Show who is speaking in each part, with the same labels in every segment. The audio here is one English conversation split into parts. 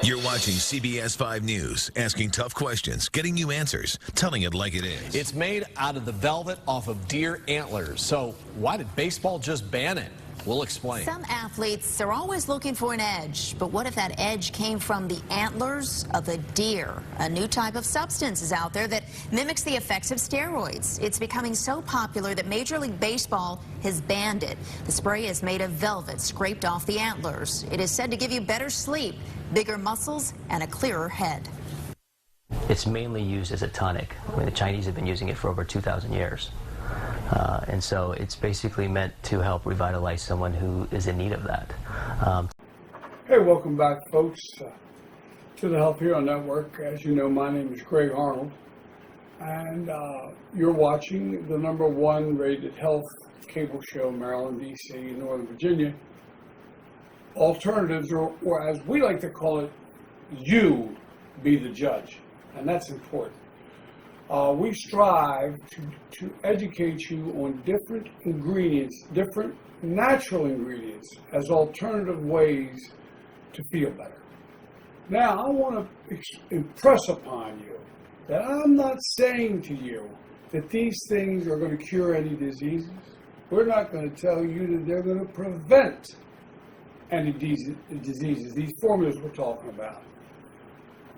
Speaker 1: You're watching CBS 5 News, asking tough questions, getting you answers, telling it like it is.
Speaker 2: It's made out of the velvet off of deer antlers. So why did baseball just ban it? We'll explain.
Speaker 3: Some athletes are always looking for an edge, but what if that edge came from the antlers of a deer? A new type of substance is out there that mimics the effects of steroids. It's becoming so popular that Major League Baseball has banned it. The spray is made of velvet scraped off the antlers. It is said to give you better sleep, bigger muscles, and a clearer head.
Speaker 4: It's mainly used as a tonic. I mean, the Chinese have been using it for over 2,000 years. And so it's basically meant to help revitalize someone who is in need of that.
Speaker 5: Hey, welcome back, folks, to the Health Hero Network. As you know, my name is Greg Arnold, and you're watching the #1 rated health cable show, Maryland, D.C., and Northern Virginia. Alternatives, or as we like to call it, you be the judge, and that's important. We strive to educate you on different ingredients, different natural ingredients, as alternative ways to feel better. Now, I want to impress upon you that I'm not saying to you that these things are going to cure any diseases. We're not going to tell you that they're going to prevent any diseases, these formulas we're talking about.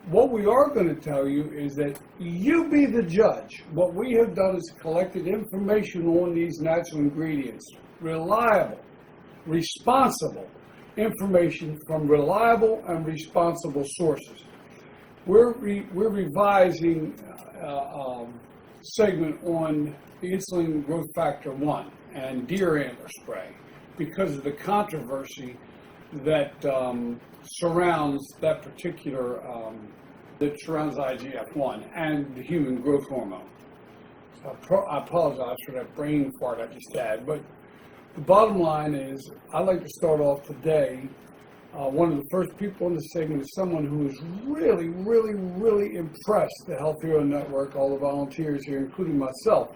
Speaker 5: What we are going to tell you is that you be the judge. What we have done is collected information on these natural ingredients, reliable, responsible information from reliable and responsible sources. We're revising a segment on the insulin growth factor 1 and deer antler spray because of the controversy that surrounds that particular, that surrounds IGF-1 and the human growth hormone. So I apologize for that brain fart I just had, but the bottom line is I'd like to start off today. One of the first people in the segment is someone who has really impressed the Health Hero Network, all the volunteers here, including myself.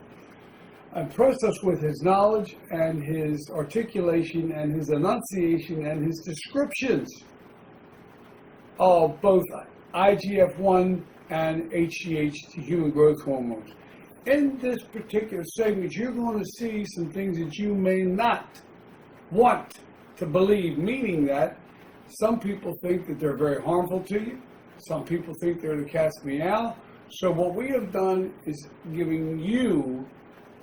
Speaker 5: Impressed us with his knowledge and his articulation and his enunciation and his descriptions of both IGF-1 and HGH, the human growth hormones. In this particular segment, you're going to see some things that you may not want to believe, meaning that some people think that they're very harmful to you. Some people think they're the cat's meow. So what we have done is giving you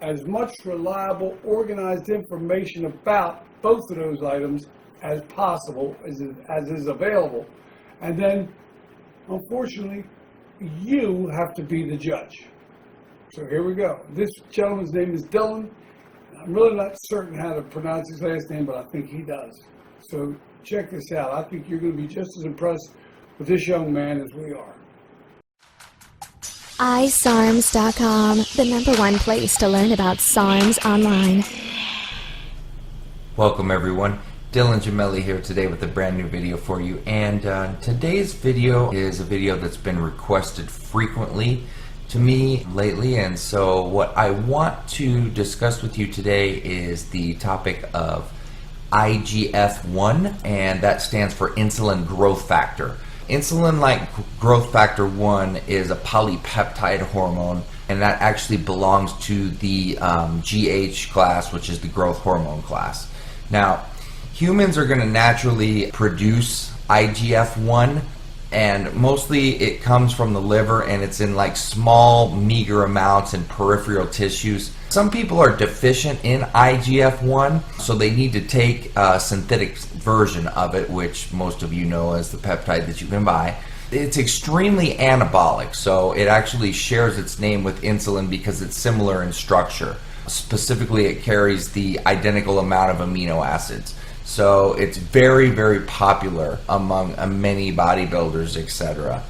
Speaker 5: as much reliable, organized information about both of those items as possible, as is available. And then, unfortunately, you have to be the judge. So here we go. This gentleman's name is Dylan. I'm really not certain how to pronounce his last name, but I think he does. So check this out. I think you're going to be just as impressed with this young man as we are.
Speaker 6: iSARMs.com, the #1 place to learn about SARMs online.
Speaker 7: Welcome everyone. Dylan Gemelli here today with a brand new video for you, and today's video is a video that's been requested frequently to me lately, and so what I want to discuss with you today is the topic of IGF-1, and that stands for insulin growth factor. Insulin-like growth factor 1 is a polypeptide hormone, and that actually belongs to the GH class, which is the growth hormone class. Now, humans are going to naturally produce IGF-1, and mostly it comes from the liver, and it's in like small, meager amounts in peripheral tissues. Some people are deficient in IGF-1, so they need to take a synthetic version of it, which most of you know as the peptide that you can buy. It's extremely anabolic, so it actually shares its name with insulin because it's similar in structure. Specifically, it carries the identical amount of amino acids. So it's very popular among many bodybuilders, etc.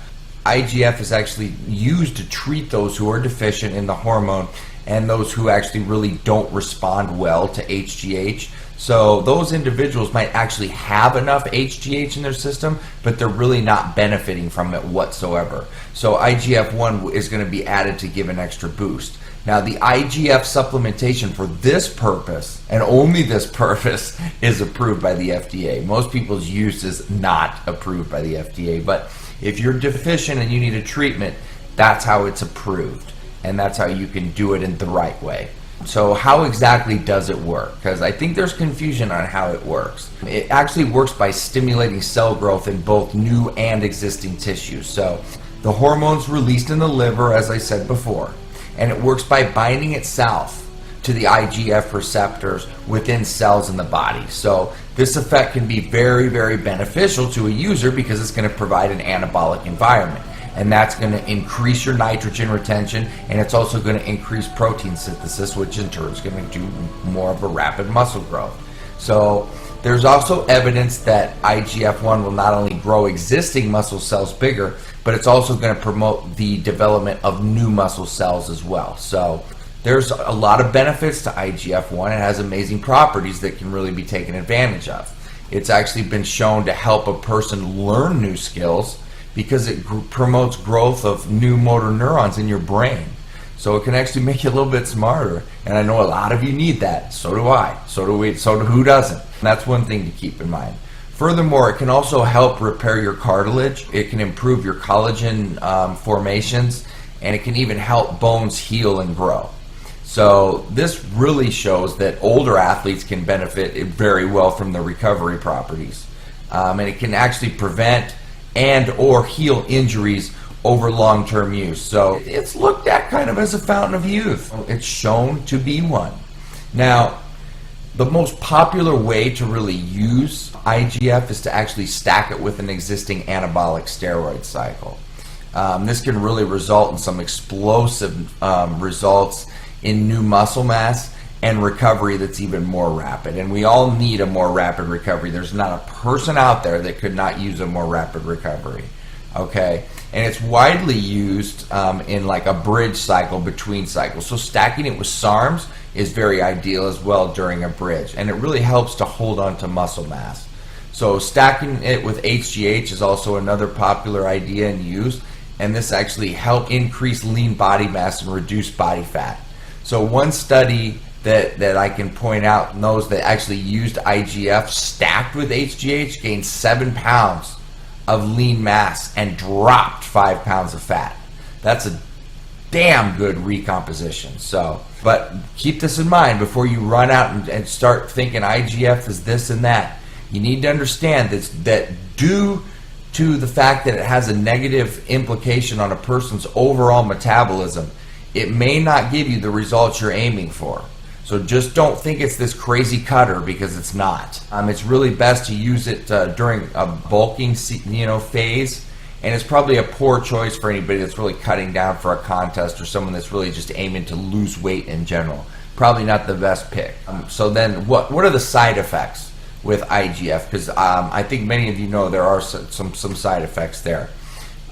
Speaker 7: IGF is actually used to treat those who are deficient in the hormone and those who actually really don't respond well to HGH. So those individuals might actually have enough HGH in their system, but they're really not benefiting from it whatsoever. So IGF-1 is going to be added to give an extra boost. Now, the IGF supplementation for this purpose, and only this purpose, is approved by the FDA. Most people's use is not approved by the FDA, but if you're deficient and you need a treatment, that's how it's approved, and that's how you can do it in the right way. So how exactly does it work? Because I think there's confusion on how it works. It actually works by stimulating cell growth in both new and existing tissues. So the hormone's released in the liver, as I said before, and it works by binding itself to the IGF receptors within cells in the body. So this effect can be very, very beneficial to a user because it's going to provide an anabolic environment. And that's going to increase your nitrogen retention, and it's also going to increase protein synthesis, which in turn is going to do more of a rapid muscle growth. So there's also evidence that IGF-1 will not only grow existing muscle cells bigger, but it's also going to promote the development of new muscle cells as well. So there's a lot of benefits to IGF-1. It has amazing properties that can really be taken advantage of. It's actually been shown to help a person learn new skills because it promotes growth of new motor neurons in your brain. So it can actually make you a little bit smarter. And I know a lot of you need that. So do I. So do we. So do who doesn't? And that's one thing to keep in mind. Furthermore, it can also help repair your cartilage. It can improve your collagen formations, and it can even help bones heal and grow. So this really shows that older athletes can benefit very well from the recovery properties. And it can actually prevent and or heal injuries over long-term use. So it's looked at kind of as a fountain of youth. It's shown to be one. Now, the most popular way to really use IGF is to actually stack it with an existing anabolic steroid cycle. This can really result in some explosive results in new muscle mass and recovery that's even more rapid. And we all need a more rapid recovery. There's not a person out there that could not use a more rapid recovery. Okay? And it's widely used in like a bridge cycle between cycles. So stacking it with SARMs is very ideal as well during a bridge. And it really helps to hold on to muscle mass. So stacking it with HGH is also another popular idea and use. And this actually helps increase lean body mass and reduce body fat. So one study that I can point out, those that actually used IGF stacked with HGH gained 7 pounds of lean mass and dropped 5 pounds of fat. That's a damn good recomposition. So, but keep this in mind before you run out and start thinking IGF is this and that. You need to understand that due to the fact that it has a negative implication on a person's overall metabolism, it may not give you the results you're aiming for. So just don't think it's this crazy cutter, because it's not. It's really best to use it during a bulking phase, and it's probably a poor choice for anybody that's really cutting down for a contest or someone that's really just aiming to lose weight in general. Probably not the best pick. So then what are the side effects with IGF? Because I think many of you know there are some side effects there.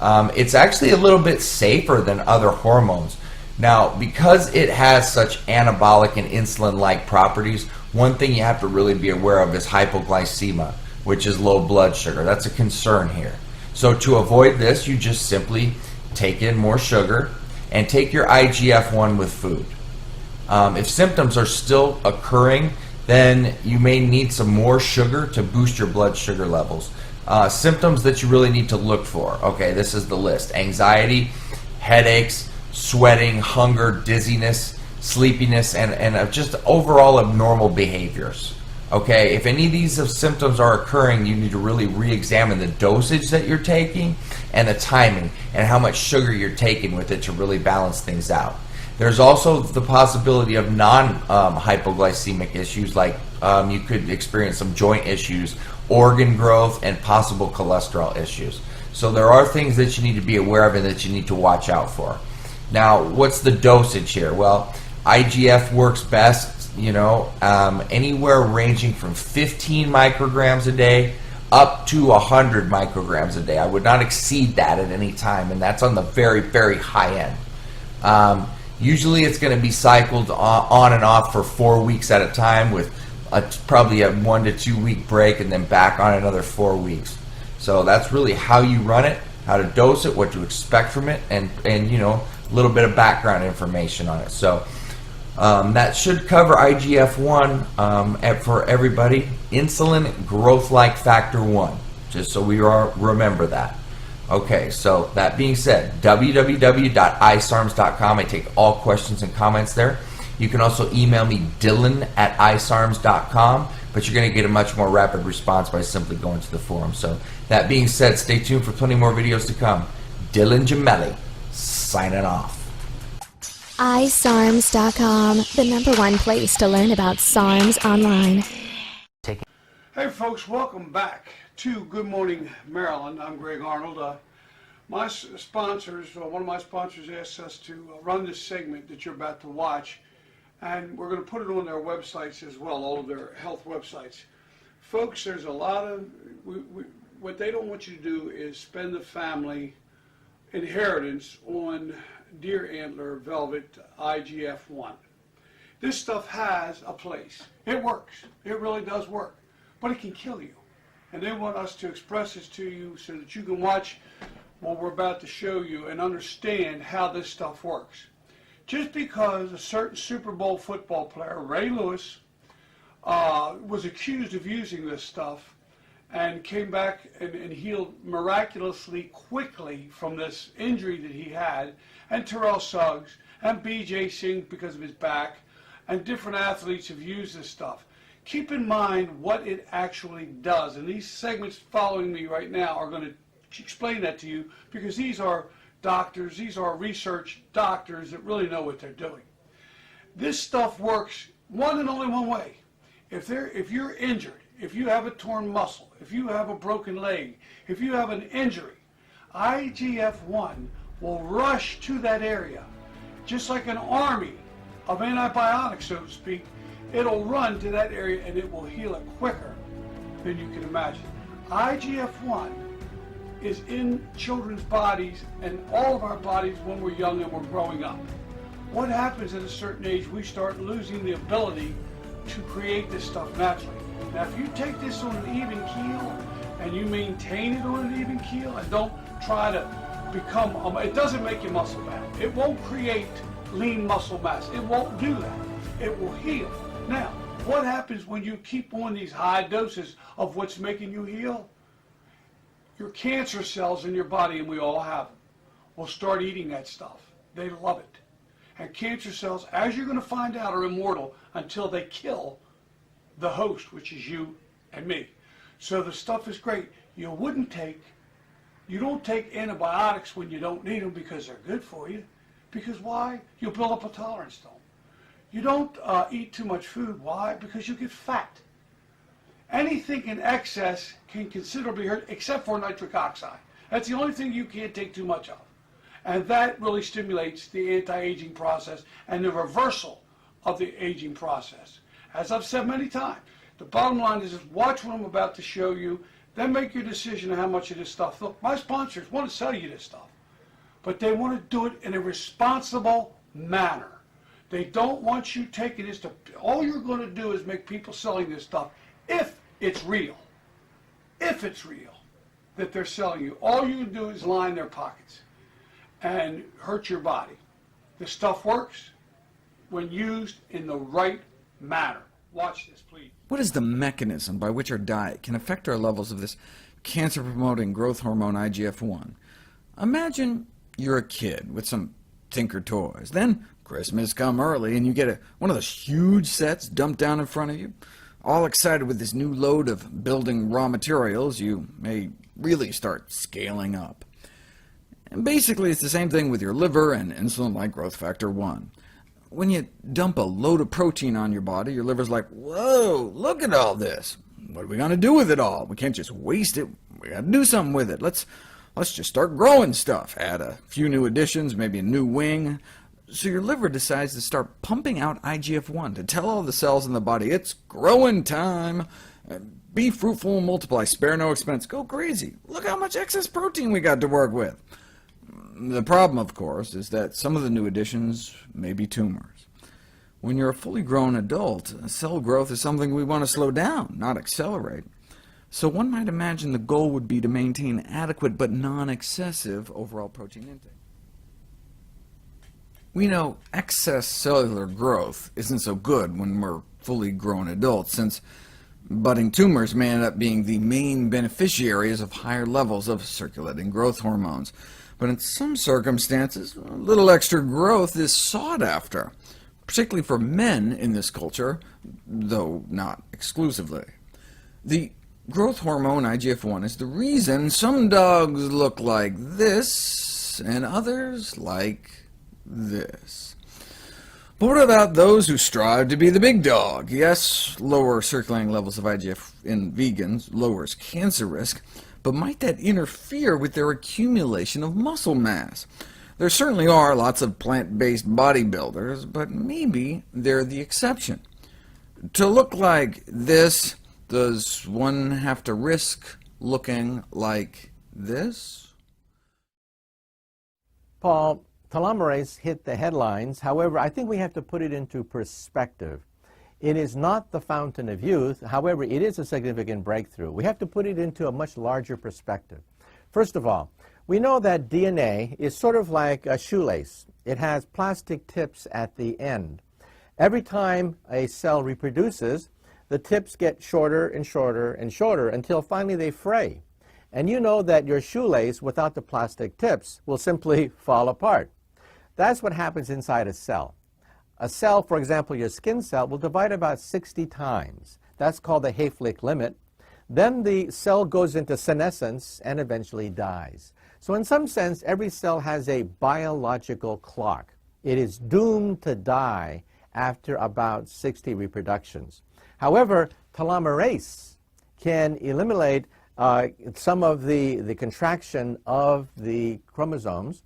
Speaker 7: It's actually a little bit safer than other hormones. Now, because it has such anabolic and insulin-like properties, one thing you have to really be aware of is hypoglycemia, which is low blood sugar. That's a concern here. So to avoid this, you just simply take in more sugar and take your IGF-1 with food. If symptoms are still occurring, then you may need some more sugar to boost your blood sugar levels. Symptoms that you really need to look for. Okay, this is the list. Anxiety, headaches, sweating, hunger, dizziness, sleepiness, and just overall abnormal behaviors. Okay, if any of these symptoms are occurring, you need to really re-examine the dosage that you're taking and the timing and how much sugar you're taking with it to really balance things out. There's also the possibility of non-hypoglycemic issues, like you could experience some joint issues, organ growth, and possible cholesterol issues. So there are things that you need to be aware of and that you need to watch out for. Now, what's the dosage here? Well, IGF works best, anywhere ranging from 15 micrograms a day up to 100 micrograms a day. I would not exceed that at any time, and that's on the very, very high end. Usually it's going to be cycled on and off for 4 weeks at a time, with probably a 1 to 2 week break, and then back on another 4 weeks. So that's really how you run it, how to dose it, what to expect from it, and a little bit of background information on it. So That should cover IGF-1 for everybody. Insulin growth-like factor 1, just so we remember that. Okay, so that being said, www.isarms.com. I take all questions and comments there. You can also email me, dylan@isarms.com, but you're going to get a much more rapid response by simply going to the forum. So that being said, stay tuned for plenty more videos to come. Dylan Gemelli, signing off.
Speaker 6: iSARMS.com, the #1 place to learn about SARMs online.
Speaker 5: Hey folks, welcome back to Good Morning Maryland. I'm Greg Arnold. My sponsors, one of my sponsors asked us to run this segment that you're about to watch, and we're going to put it on their websites as well, all of their health websites. Folks, there's a lot of, what they don't want you to do is spend the family inheritance on deer antler velvet IGF-1. This stuff has a place. It works. It really does work. But it can kill you. And they want us to express this to you so that you can watch what we're about to show you and understand how this stuff works. Just because a certain Super Bowl football player, Ray Lewis, was accused of using this stuff and came back and healed miraculously quickly from this injury that he had, and Terrell Suggs, and B.J. Singh because of his back, and different athletes have used this stuff. Keep in mind what it actually does, and these segments following me right now are going to explain that to you, because these are doctors, these are research doctors that really know what they're doing. This stuff works one and only one way. If you're injured, if you have a torn muscle, if you have a broken leg, if you have an injury, IGF-1 will rush to that area, just like an army of antibiotics, so to speak. It'll run to that area and it will heal it quicker than you can imagine. IGF-1 is in children's bodies and all of our bodies when we're young and we're growing up. What happens at a certain age, we start losing the ability to create this stuff naturally. Now, if you take this on an even keel and you maintain it on an even keel and don't try to become, it doesn't make you muscle bound. It won't create lean muscle mass. It won't do that. It will heal. Now, what happens when you keep on these high doses of what's making you heal? Your cancer cells in your body, and we all have them, will start eating that stuff. They love it. And cancer cells, as you're going to find out, are immortal until they kill the host, which is you and me. So the stuff is great. You don't take antibiotics when you don't need them because they're good for you. Because why? You'll build up a tolerance to them. You don't eat too much food. Why? Because you get fat. Anything in excess can considerably hurt, except for nitric oxide. That's the only thing you can't take too much of. And that really stimulates the anti-aging process and the reversal of the aging process. As I've said many times, the bottom line is just watch what I'm about to show you, then make your decision on how much of this stuff. Look, my sponsors want to sell you this stuff, but they want to do it in a responsible manner. They don't want you taking this to, all you're going to do is make people selling this stuff if it's real. If it's real that they're selling you. All you do is line their pockets and hurt your body. This stuff works when used in the right manner. Watch this, please.
Speaker 8: What is the mechanism by which our diet can affect our levels of this cancer-promoting growth hormone IGF-1? Imagine you're a kid with some Tinker toys. Then Christmas come early and you get one of those huge sets dumped down in front of you. All excited with this new load of building raw materials, you may really start scaling up. And basically it's the same thing with your liver and insulin-like growth factor 1. When you dump a load of protein on your body, your liver's like, whoa, look at all this. What are we going to do with it all? We can't just waste it. We got to do something with it. Let's just start growing stuff. Add a few new additions, maybe a new wing. So your liver decides to start pumping out IGF-1 to tell all the cells in the body, it's growing time. Be fruitful and multiply. Spare no expense. Go crazy. Look how much excess protein we got to work with. The problem, of course, is that some of the new additions may be tumors. When you're a fully grown adult, cell growth is something we want to slow down, not accelerate. So one might imagine the goal would be to maintain adequate but non-excessive overall protein intake. We know excess cellular growth isn't so good when we're fully grown adults, since budding tumors may end up being the main beneficiaries of higher levels of circulating growth hormones. But in some circumstances, a little extra growth is sought after, particularly for men in this culture, though not exclusively. The growth hormone IGF-1 is the reason some dogs look like this and others like this. But what about those who strive to be the big dog? Yes, lower circulating levels of IGF in vegans lowers cancer risk, but might that interfere with their accumulation of muscle mass? There certainly are lots of plant-based bodybuilders, but maybe they're the exception. To look like this, does one have to risk looking like this?
Speaker 9: Paul, telomerase hit the headlines. However, I think we have to put it into perspective. It is not the fountain of youth. However, it is a significant breakthrough. We have to put it into a much larger perspective. First of all, we know that DNA is sort of like a shoelace. It has plastic tips at the end. Every time a cell reproduces, the tips get shorter and shorter and shorter until finally they fray. And you know that your shoelace without the plastic tips will simply fall apart. That's what happens inside a cell. A cell, for example, your skin cell, will divide about 60 times. That's called the Hayflick limit. Then the cell goes into senescence and eventually dies. So in some sense, every cell has a biological clock. It is doomed to die after about 60 reproductions. However, telomerase can eliminate some of the contraction of the chromosomes,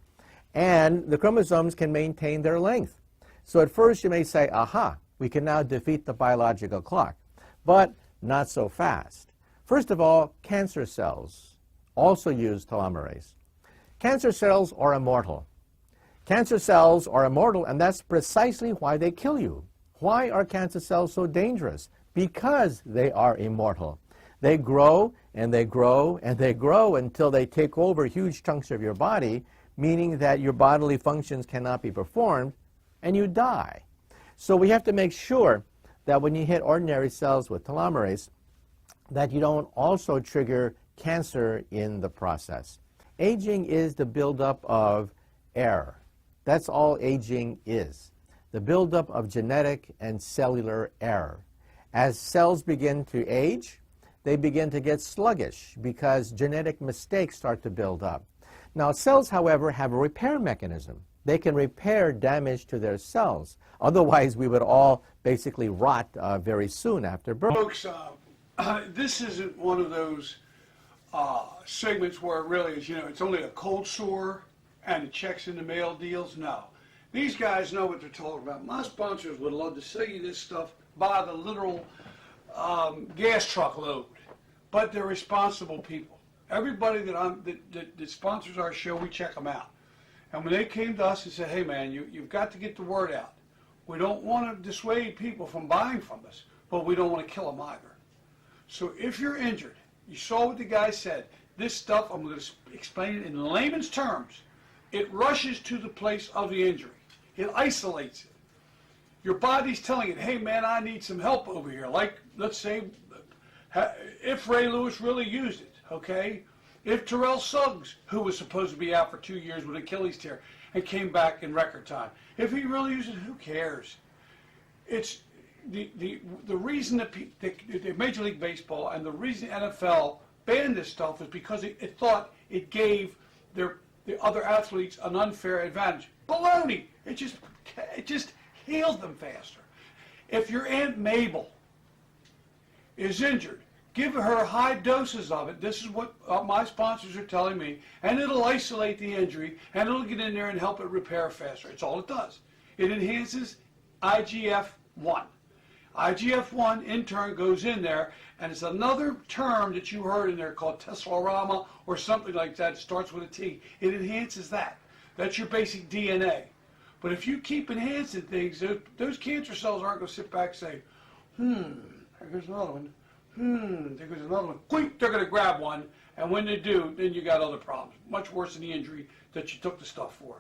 Speaker 9: and the chromosomes can maintain their length. So at first you may say, aha, we can now defeat the biological clock, but not so fast. First of all, cancer cells also use telomerase. Cancer cells are immortal. Cancer cells are immortal, and that's precisely why they kill you. Why are cancer cells so dangerous? Because they are immortal. They grow, and they grow, and they grow until they take over huge chunks of your body, meaning that your bodily functions cannot be performed, and you die. So we have to make sure that when you hit ordinary cells with telomerase, that you don't also trigger cancer in the process. Aging is the buildup of error. That's all aging is, the buildup of genetic and cellular error. As cells begin to age, they begin to get sluggish because genetic mistakes start to build up. Now, cells, however, have a repair mechanism. They can repair damage to their cells. Otherwise, we would all basically rot very soon after birth.
Speaker 5: Folks, this isn't one of those segments where it really is, it's only a cold sore and the checks in the mail deals. No. These guys know what they're talking about. My sponsors would love to sell you this stuff by the literal gas truck load, but they're responsible people. Everybody that sponsors our show, we check them out. And when they came to us and said, hey man, you've got to get the word out. We don't want to dissuade people from buying from us, but we don't want to kill them either. So if you're injured, you saw what the guy said, this stuff, I'm going to explain it in layman's terms, it rushes to the place of the injury. It isolates it. Your body's telling it, hey man, I need some help over here. Like, let's say, if Ray Lewis really used it, okay? If Terrell Suggs, who was supposed to be out for 2 years with Achilles tear and came back in record time, if he really used it, who cares? It's the reason that the Major League Baseball and the reason NFL banned this stuff is because it thought it gave the other athletes an unfair advantage. Baloney! It just healed them faster. If your Aunt Mabel is injured, give her high doses of it. This is what my sponsors are telling me. And it'll isolate the injury, and it'll get in there and help it repair faster. It's all it does. It enhances IGF-1. IGF-1, in turn, goes in there, and it's another term that you heard in there called Teslorama or something like that. It starts with a T. It enhances that. That's your basic DNA. But if you keep enhancing things, those cancer cells aren't going to sit back and say, there goes another one. There goes another one. Quick, they're going to grab one, and when they do, then you got other problems. Much worse than the injury that you took the stuff for.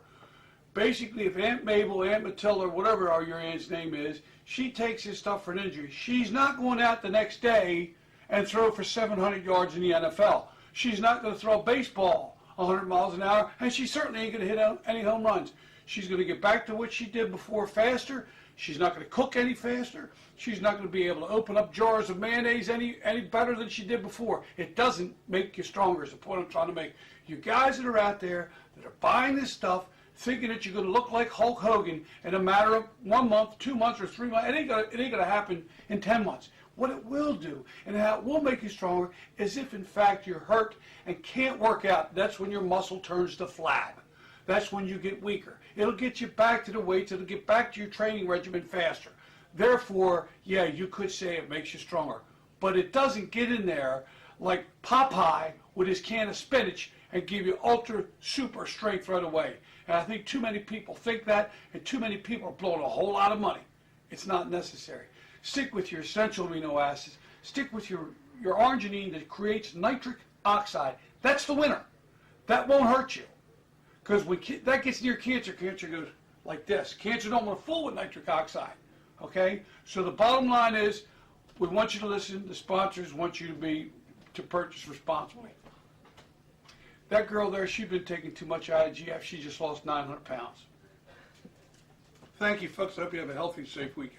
Speaker 5: Basically, if Aunt Mabel, Aunt Matilda, whatever your aunt's name is, she takes this stuff for an injury, she's not going out the next day and throw for 700 yards in the NFL. She's not going to throw a baseball 100 miles an hour, and she certainly ain't going to hit any home runs. She's going to get back to what she did before faster. She's not going to cook any faster. She's not going to be able to open up jars of mayonnaise any better than she did before. It doesn't make you stronger is the point I'm trying to make. You guys that are out there that are buying this stuff, thinking that you're going to look like Hulk Hogan in a matter of 1 month, 2 months, or 3 months, it ain't going to happen in 10 months. What it will do and how it will make you stronger is if in fact you're hurt and can't work out. That's when your muscle turns to flab. That's when you get weaker. It'll get you back to the weights. It'll get back to your training regimen faster. Therefore, yeah, you could say it makes you stronger. But it doesn't get in there like Popeye with his can of spinach and give you ultra super strength right away. And I think too many people think that, and too many people are blowing a whole lot of money. It's not necessary. Stick with your essential amino acids. Stick with your arginine that creates nitric oxide. That's the winner. That won't hurt you. Because when that gets near cancer, cancer goes like this. Cancer don't want to fool with nitric oxide. Okay? So the bottom line is, we want you to listen. The sponsors want you to purchase responsibly. That girl there, she's been taking too much IGF. She just lost 900 pounds. Thank you, folks. I hope you have a healthy, safe weekend.